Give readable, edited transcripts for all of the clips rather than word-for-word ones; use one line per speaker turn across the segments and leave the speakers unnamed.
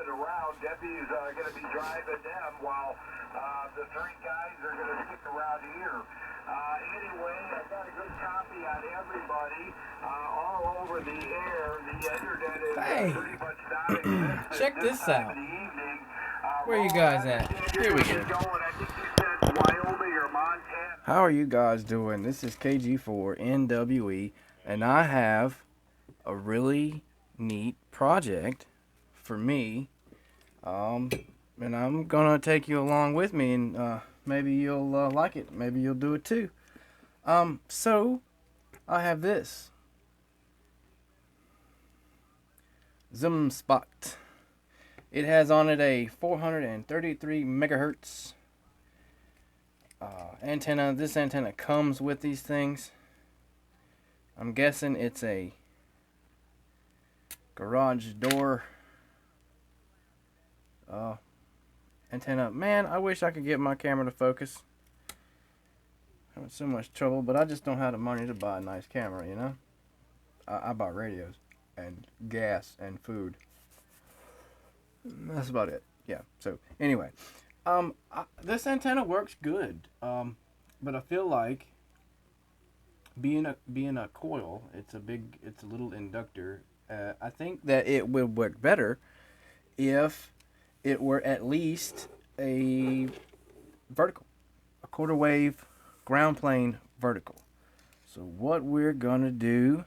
around. Deputies are going to be driving them while the three guys are going to stick around here. Anyway, I got a good copy on everybody all over the air. The internet is pretty much non-existent.
Check this out.
The evening.
Where you guys at? Here we go. How are you guys doing? This is KG4NWE, and I have a really neat project for me. And I'm gonna take you along with me, and maybe you'll like it. Maybe you'll do it too. So I have this ZumSpot. It has on it a 433 megahertz antenna. This antenna comes with these things. I'm guessing it's a garage door antenna. Man, I wish I could get my camera to focus. I'm having so much trouble, but I just don't have the money to buy a nice camera, you know? I buy radios and gas and food. That's about it. Yeah. So anyway, this antenna works good, but I feel like being a coil, it's a little inductor. I think that it would work better if it were at least a vertical, a quarter wave ground plane vertical. So what we're gonna do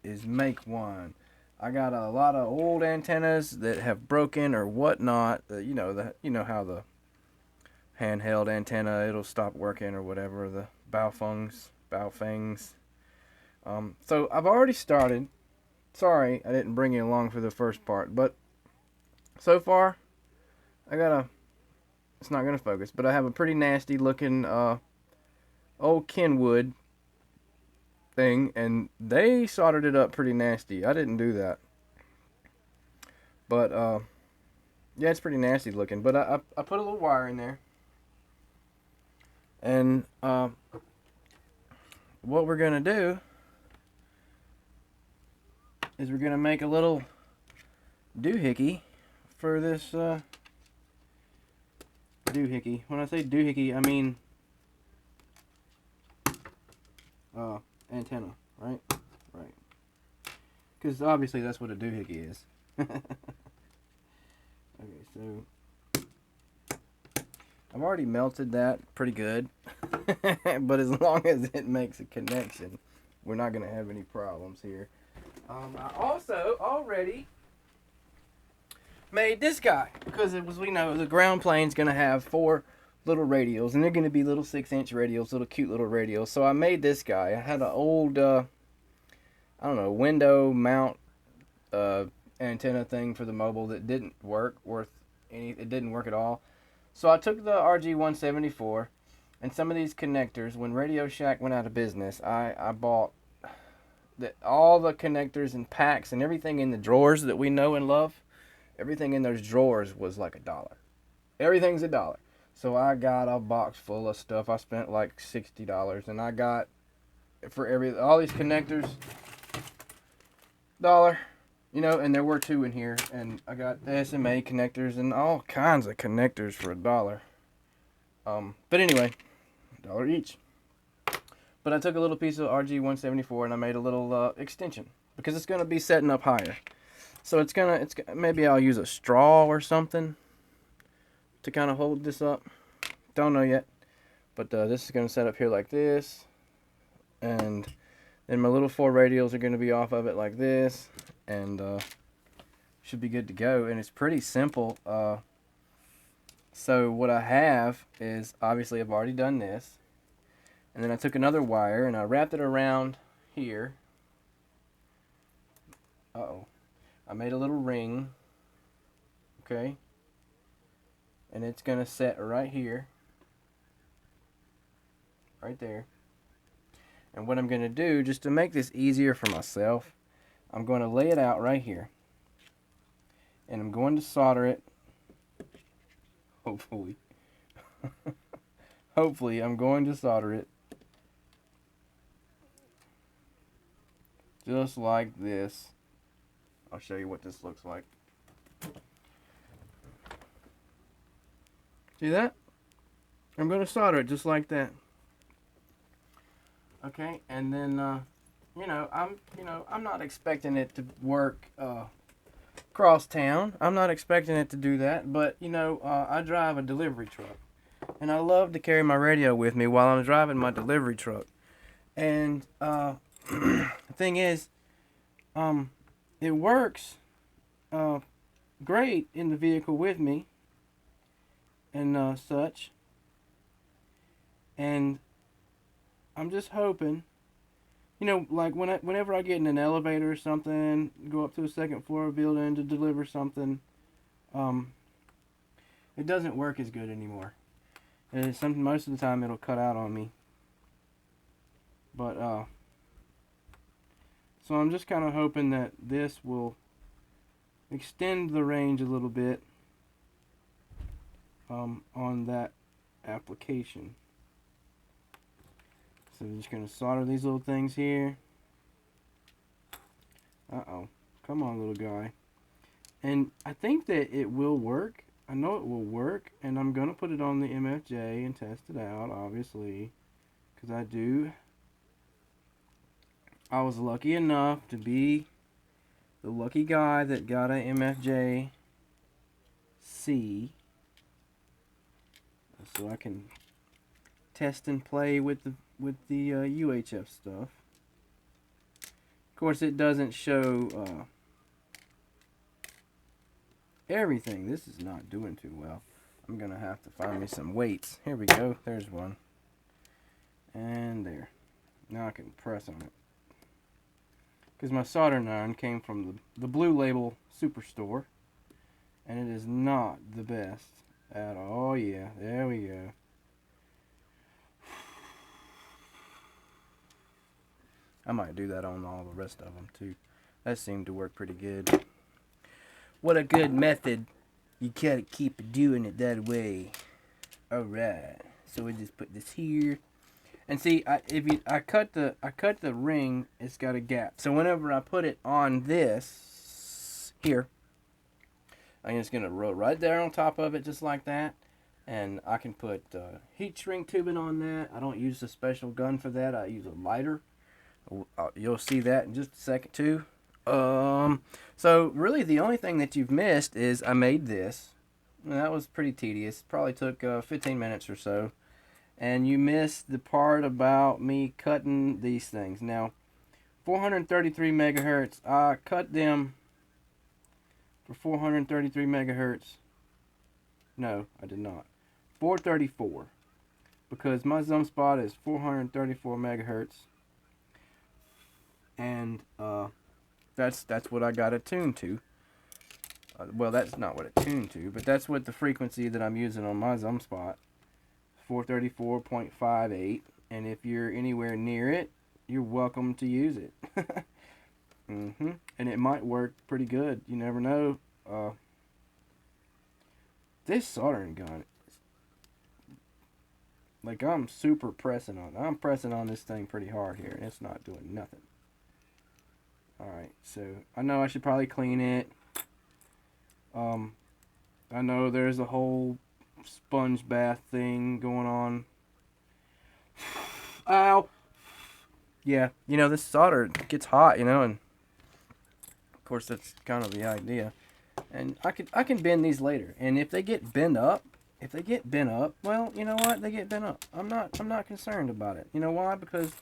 is make one. I got a lot of old antennas that have broken or whatnot. You know how the handheld antenna, it'll stop working or whatever. The Baofangs. So I've already started. Sorry, I didn't bring you along for the first part, but so far it's not gonna focus, but I have a pretty nasty looking old Kenwood thing, and they soldered it up pretty nasty. I didn't do that, but yeah, it's pretty nasty looking. But I put a little wire in there, and what we're gonna do is we're gonna make a little doohickey for this doohickey. When I say doohickey, I mean antenna, right? Right. Because obviously that's what a doohickey is. Okay, so I've already melted that pretty good. But as long as it makes a connection, we're not going to have any problems here. I also already made this guy, because it was, the ground plane's going to have 4 little radios, and they're going to be little 6-inch radios, little cute little radios. So I made this guy. I had an old window mount antenna thing for the mobile that didn't work it didn't work at all. So I took the RG174 and some of these connectors. When Radio Shack went out of business, I bought all the connectors and packs and everything in the drawers that we know and love. Everything in those drawers was like $1. Everything's $1. So I got a box full of stuff. I spent like $60, and I got all these connectors $1, and there were 2 in here, and I got the SMA connectors and all kinds of connectors for $1. But anyway, $1 each. But I took a little piece of RG174 and I made a little extension because it's gonna be setting up higher. So maybe I'll use a straw or something to kind of hold this up. Don't know yet, but this is going to set up here like this, and then my little 4 radials are going to be off of it like this, and should be good to go. And it's pretty simple. So what I have is, obviously I've already done this, and then I took another wire and I wrapped it around here. I made a little ring, okay, and it's gonna set right here, right there. And what I'm gonna do, just to make this easier for myself, I'm going to lay it out right here, and I'm going to solder it, hopefully. Hopefully I'm going to solder it just like this. I'll show you what this looks like. See that? I'm going to solder it just like that. Okay, and then, I'm not expecting it to work across town. I'm not expecting it to do that, but, I drive a delivery truck. And I love to carry my radio with me while I'm driving my delivery truck. And the thing is, it works great in the vehicle with me and such. And I'm just hoping, like whenever I get in an elevator or something, go up to a second floor building to deliver something, it doesn't work as good anymore. And most of the time it'll cut out on me. But so I'm just kind of hoping that this will extend the range a little bit on that application. So I'm just going to solder these little things here. Uh-oh. Come on, little guy. And I think that it will work. I know it will work. And I'm going to put it on the MFJ and test it out, obviously. Because I was lucky enough to be the lucky guy that got a MFJ C. So I can test and play with the UHF stuff. Of course, it doesn't show everything. This is not doing too well. I'm going to have to find me some weights. Here we go. There's one. And there. Now I can press on it. Because my soldering iron came from the Blue Label Superstore. And it is not the best at all. Oh, yeah. There we go. I might do that on all the rest of them too. That seemed to work pretty good. What a good method. You gotta keep doing it that way. Alright. So we just put this here. And see, I cut the ring, it's got a gap. So whenever I put it on this here, I'm just gonna roll right there on top of it just like that. And I can put heat shrink tubing on that. I don't use a special gun for that. I use a lighter. You'll see that in just a second too. So really the only thing that you've missed is I made this. And that was pretty tedious. Probably took 15 minutes or so. And you missed the part about me cutting these things. Now, 433 megahertz. I cut them for 433 megahertz. No, I did not. 434. Because my ZumSpot is 434 megahertz. And that's what I got it tuned to. Well, that's not what it's tuned to, but that's what the frequency that I'm using on my ZumSpot. 434.58. And if you're anywhere near it, you're welcome to use it. And it might work pretty good. You never know. This soldering gun, like I'm super pressing on. I'm pressing on this thing pretty hard here, and it's not doing nothing. Alright, so I know I should probably clean it. I know there's a whole sponge bath thing going on. Ow! Yeah, this solder gets hot, and of course that's kind of the idea. And I can bend these later. And if they get bent up, well, you know what? They get bent up. I'm not concerned about it. You know why? Because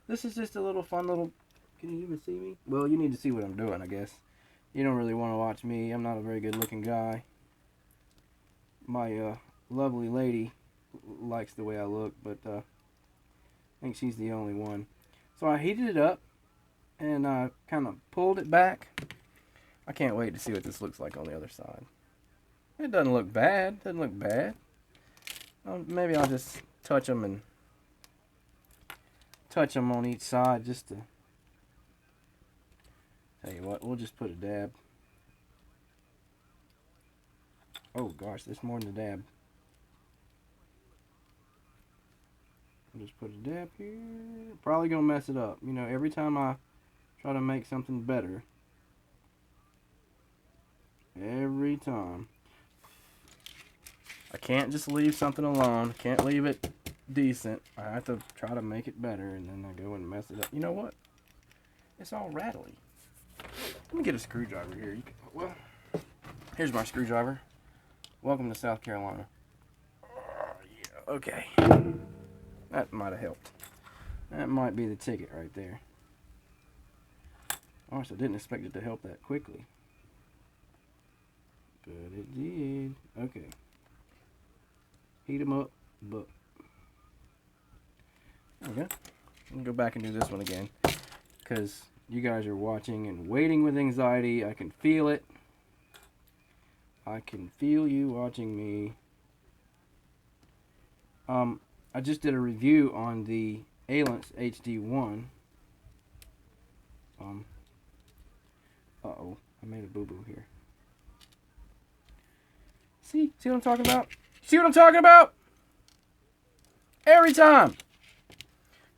this is just a little fun little. Can you even see me? Well, you need to see what I'm doing, I guess. You don't really want to watch me. I'm not a very good looking guy. My lovely lady likes the way I look, but I think she's the only one. So I heated it up and I kind of pulled it back. I can't wait to see what this looks like on the other side. It doesn't look bad. Maybe I'll just touch them on each side just to. Tell you what, we'll just put a dab. Oh gosh, there's more than a dab. I'll just put a dab here. Probably gonna mess it up. Every time I try to make something better. Every time. I can't just leave something alone. I can't leave it decent. I have to try to make it better, and then I go and mess it up. You know what? It's all rattly. Let me get a screwdriver here. Well, here's my screwdriver. Welcome to South Carolina. Yeah, okay. That might have helped. That might be the ticket right there. Honestly, I didn't expect it to help that quickly. But it did. Okay. Heat them up, but there we go. I'm gonna go back and do this one again because you guys are watching and waiting with anxiety. I can feel it. I can feel you watching me. I just did a review on the Alance HD1. Uh-oh, I made a boo-boo here. See what I'm talking about? See what I'm talking about? Every time.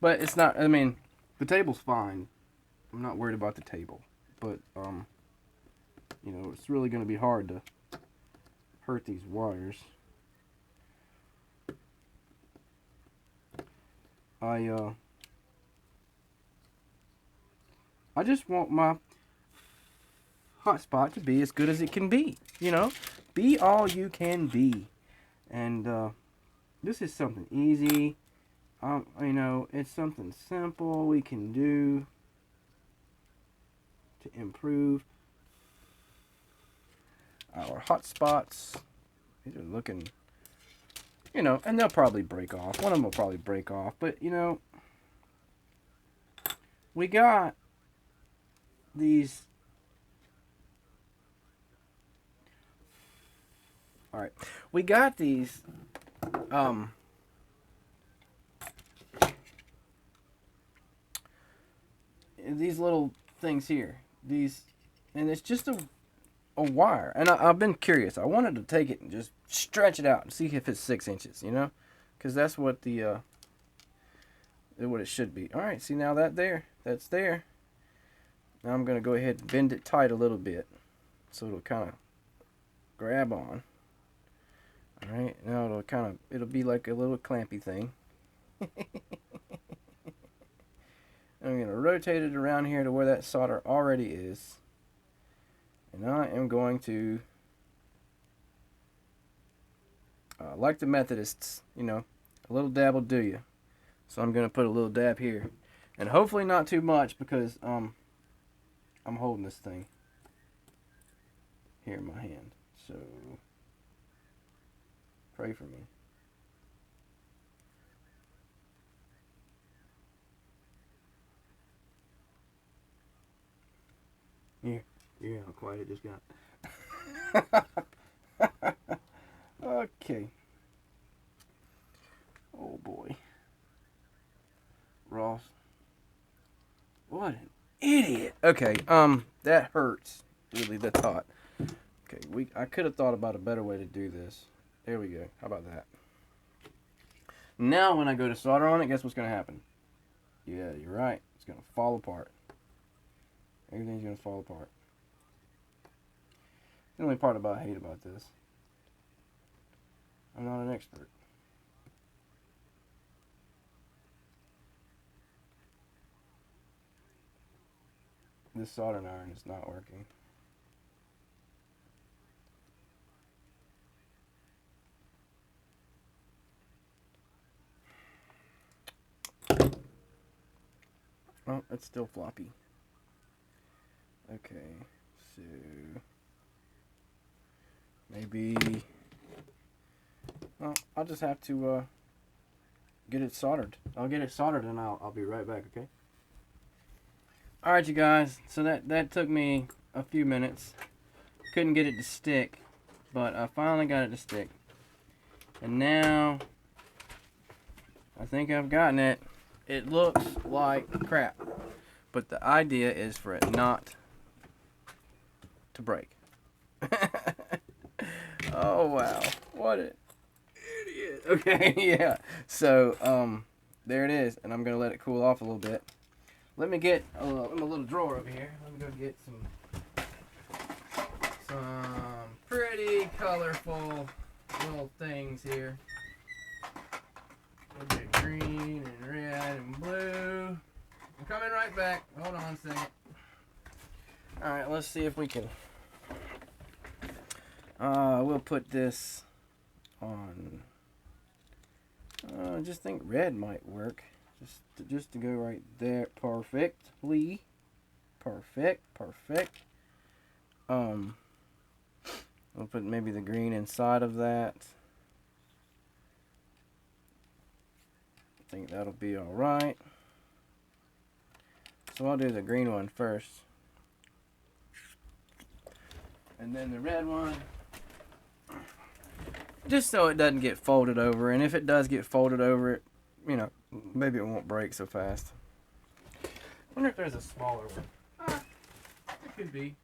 But it's not, I mean, the table's fine. I'm not worried about the table. But, you know, it's really going to be hard to hurt these wires. I just want my hotspot to be as good as it can be. You know, be all you can be. And this is something easy. You know, it's something simple we can do to improve our hotspots. These are looking, you know, and they'll probably break off. One of them will probably break off, but you know, we got these. All right, we got these. These little things here. These, and it's just a wire. And I've been curious. I wanted to take it and just stretch it out and see if it's 6 inches. You know, because that's what the what it should be. All right. See now that's there. Now I'm gonna go ahead and bend it tight a little bit, so it'll kind of grab on. Alright, now it'll be like a little clampy thing. I'm going to rotate it around here to where that solder already is. And I am going to, like the Methodists, you know, a little dab will do you. So I'm going to put a little dab here. And hopefully not too much because I'm holding this thing here in my hand. So pray for me. Here, how quiet it just got. Okay. Oh boy. Ross. What an idiot. Okay, that hurts. Really, that's hot. Okay, I could have thought about a better way to do this. There we go. How about that? Now when I go to solder on it, guess what's going to happen? Yeah, you're right. It's going to fall apart. Everything's going to fall apart. The only part I hate about this, I'm not an expert. This soldering iron is not working. Oh, it's still floppy. Okay, so maybe, well, I'll just have to get it soldered. I'll get it soldered and I'll be right back, okay? Alright, you guys, so that took me a few minutes. Couldn't get it to stick, but I finally got it to stick. And now, I think I've gotten it. It looks like crap, but the idea is for it not to break. Oh wow, what an idiot. Okay, yeah, so there it is, and I'm gonna let it cool off a little bit. Let me get a little drawer over here. Let me go get some pretty colorful little things here. We'll get green and red and blue. I'm coming right back. Hold on a second. Alright, let's see if we can. We'll put this on. I just think red might work. Just to go right there. Perfectly. Perfect. We'll put maybe the green inside of that. I think that'll be alright. So I'll do the green one first. And then the red one. Just so it doesn't get folded over. And if it does get folded over, it, you know, maybe it won't break so fast. I wonder if there's a smaller one. It could be.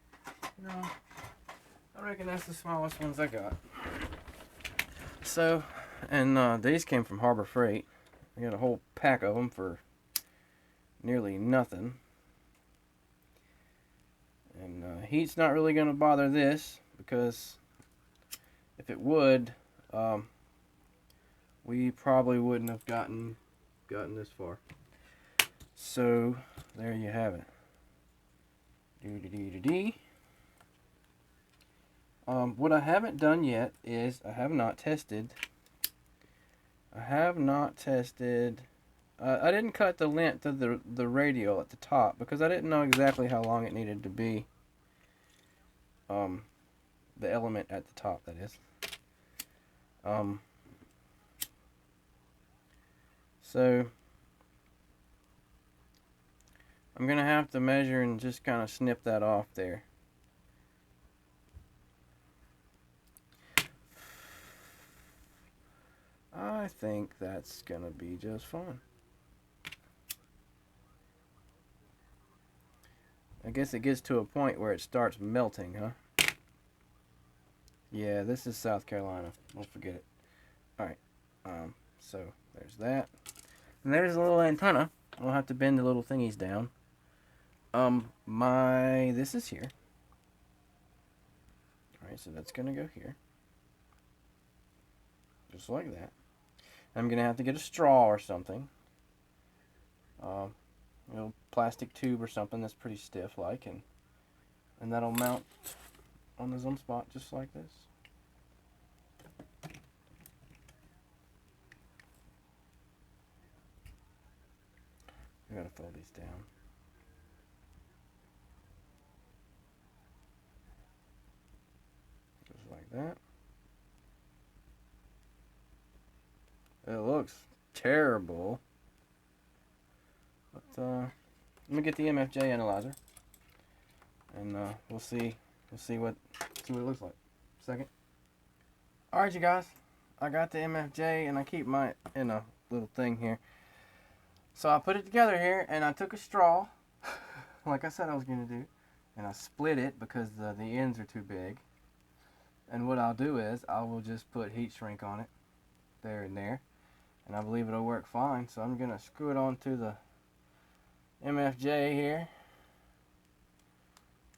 No. I reckon that's the smallest ones I got. So, and these came from Harbor Freight. I got a whole pack of them for nearly nothing. And heat's not really going to bother this, because if it would, we probably wouldn't have gotten this far. So there you have it. What I haven't done yet is I have not tested. I didn't cut the length of the radial at the top because I didn't know exactly how long it needed to be. The element at the top, that is. So I'm gonna have to measure and just kind of snip that off there. I think that's gonna be just fine. I guess it gets to a point where it starts melting, huh? Yeah, this is South Carolina. We'll forget it. Alright, so there's that. And there's a little antenna. I'll have to bend the little thingies down. This is here. Alright, so that's gonna go here. Just like that. I'm gonna have to get a straw or something. A little plastic tube or something that's pretty stiff like, and that'll mount on the ZumSpot just like this. I gotta fold these down. Just like that. It looks terrible. But let me get the MFJ analyzer, and we'll see what it looks like. Second. All right, you guys. I got the MFJ, and I keep mine in a little thing here. So I put it together here, and I took a straw, like I said I was gonna do, and I split it because the ends are too big. And what I'll do is I will just put heat shrink on it, there and there, and I believe it'll work fine. So I'm gonna screw it onto the MFJ here,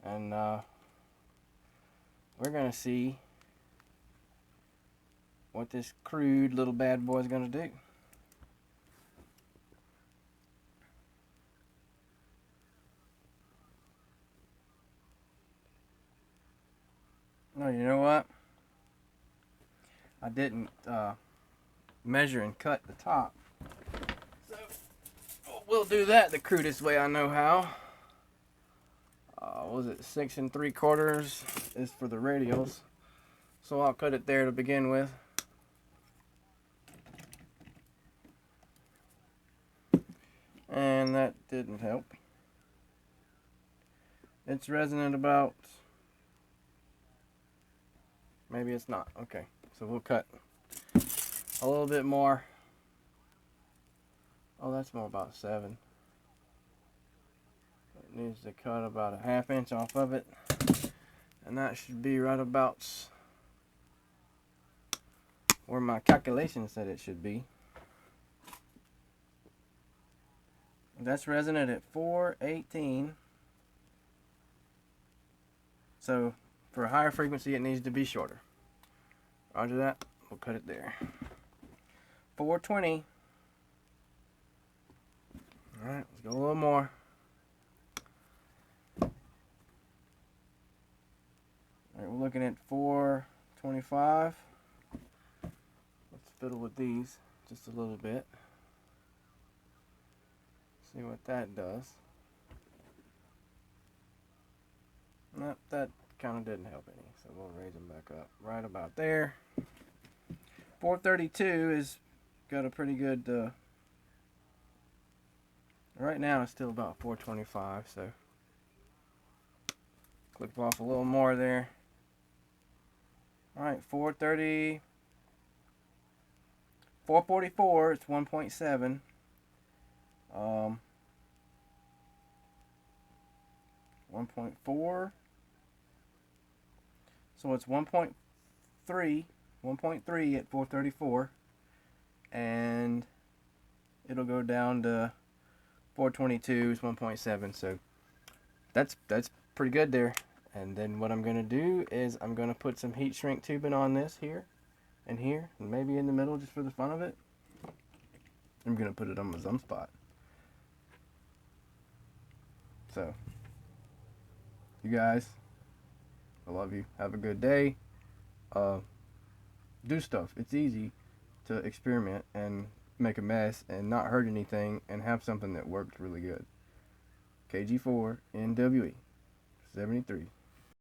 and we're gonna see what this Crude little bad boy is gonna do. No, you know what? I didn't measure and cut the top. So we'll do that the crudest way I know how. Was it 6 3/4 is for the radials. So I'll cut it there to begin with. And that didn't help. It's resonant about... Maybe it's not. Okay, so we'll cut a little bit more. Oh, that's more about 7. It needs to cut about a 1/2 inch off of it. And that should be right about where my calculation said it should be. That's resonant at 418. So for a higher frequency, it needs to be shorter. Roger that. we'll cut it there. 420. Alright, let's go a little more. Alright, we're looking at 425. Let's fiddle with these just a little bit. See what that does. Nope, that kind of didn't help any, so we'll raise them back up right about there. 432 is got a pretty good, right now it's still about 425, so clip off a little more there. Alright, 430, 444, it's 1.7. 1.4. So it's 1.3 at 434, and it'll go down to 422 is 1.7. So that's pretty good there. And then what I'm gonna do is I'm gonna put some heat shrink tubing on this here, and maybe in the middle just for the fun of it. I'm gonna put it on my ZumSpot. So, you guys, I love you. Have a good day. Do stuff. It's easy to experiment and make a mess and not hurt anything and have something that works really good. KG4 NWE 73.